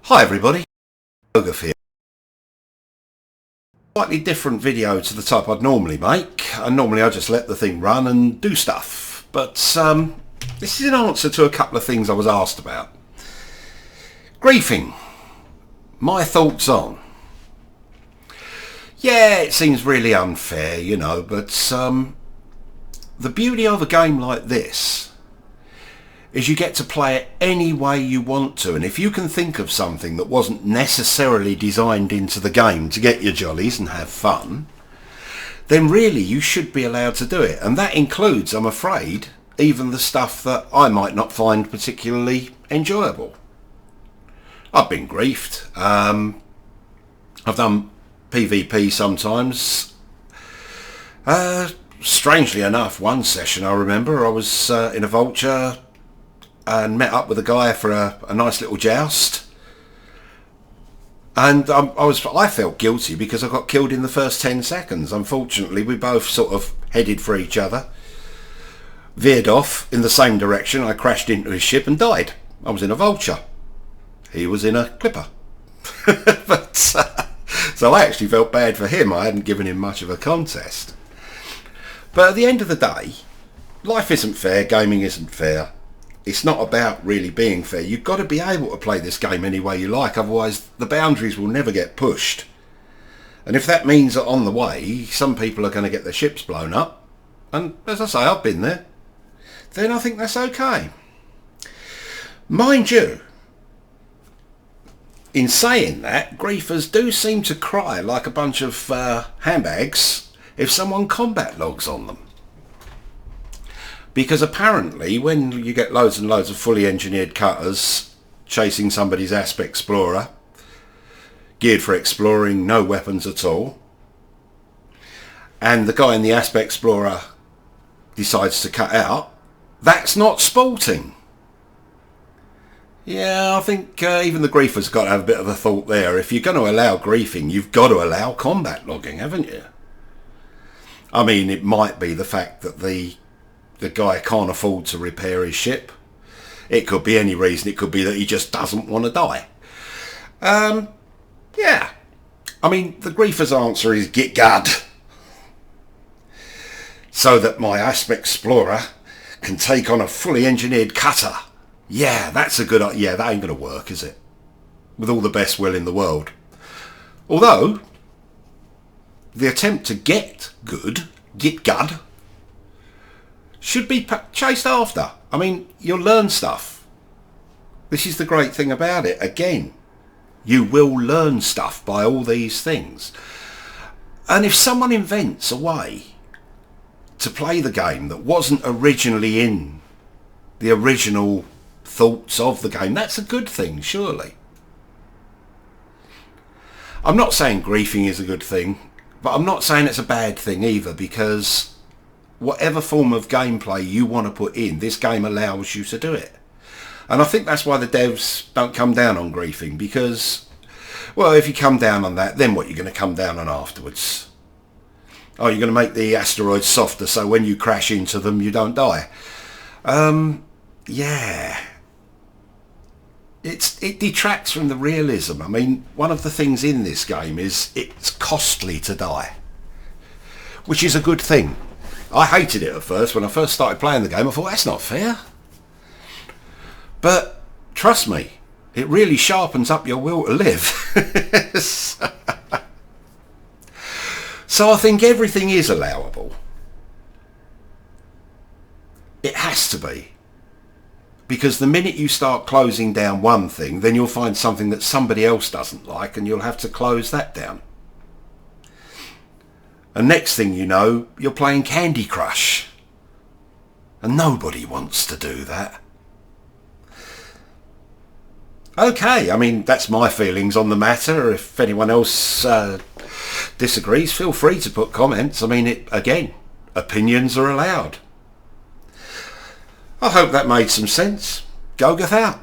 Hi everybody, Ogaf here. Slightly different video to the type I'd normally make, and normally I just let the thing run and do stuff. But this is an answer to a couple of things I was asked about. Griefing. My thoughts on. Yeah, it seems really unfair, you know, but the beauty of a game like this is you get to play it any way you want to, and if you can think of something that wasn't necessarily designed into the game to get your jollies and have fun, then really you should be allowed to do it. And that includes, I'm afraid, even the stuff that I might not find particularly enjoyable. I've been griefed. I've done PvP sometimes. Strangely enough, one session I remember I was in a vulture and met up with a guy for a nice little joust, and I felt guilty because I got killed in the first 10 seconds. Unfortunately, we both sort of headed for each other, veered off in the same direction. I crashed into his ship and died. I was in a vulture, he was in a clipper. But so I actually felt bad for him. I hadn't given him much of a contest. But at the end of the day, life isn't fair, gaming isn't fair. It's not about really being fair. You've got to be able to play this game any way you like, otherwise the boundaries will never get pushed. And if that means that on the way some people are going to get their ships blown up, and as I say, I've been there, then I think that's okay. Mind you, in saying that, griefers do seem to cry like a bunch of handbags if someone combat logs on them. Because apparently when you get loads and loads of fully engineered cutters chasing somebody's Asp Explorer, geared for exploring, no weapons at all, and the guy in the Asp Explorer decides to cut out, that's not sporting. Yeah, I think even the griefers got to have a bit of a thought there. If you're going to allow griefing, you've got to allow combat logging, haven't you? I mean, it might be the fact that the guy can't afford to repair his ship. It could be any reason. It could be that he just doesn't want to die. Yeah. I mean, the griefer's answer is get gud, so that my Asp Explorer can take on a fully engineered cutter. Yeah, that's a good idea. Yeah, that ain't going to work, is it? With all the best will in the world. Although, the attempt to get gud, should be chased after. I mean, you'll learn stuff. This is the great thing about it. Again, you will learn stuff by all these things. And if someone invents a way to play the game that wasn't originally in the original thoughts of the game, that's a good thing, surely. I'm not saying griefing is a good thing, but I'm not saying it's a bad thing either, because whatever form of gameplay you want to put in, this game allows you to do it. And I think that's why the devs don't come down on griefing, because, well, if you come down on that, then what you're going to come down on afterwards? Oh, you're going to make the asteroids softer so when you crash into them you don't die. Yeah. It detracts from the realism. I mean, one of the things in this game is it's costly to die, which is a good thing. I hated it at first. When I first started playing the game, I thought, that's not fair. But trust me, it really sharpens up your will to live. So I think everything is allowable. It has to be. Because the minute you start closing down one thing, then you'll find something that somebody else doesn't like, and you'll have to close that down. And next thing you know, you're playing Candy Crush. And nobody wants to do that. Okay, I mean, that's my feelings on the matter. If anyone else disagrees, feel free to put comments. I mean, again, opinions are allowed. I hope that made some sense. Gogath out.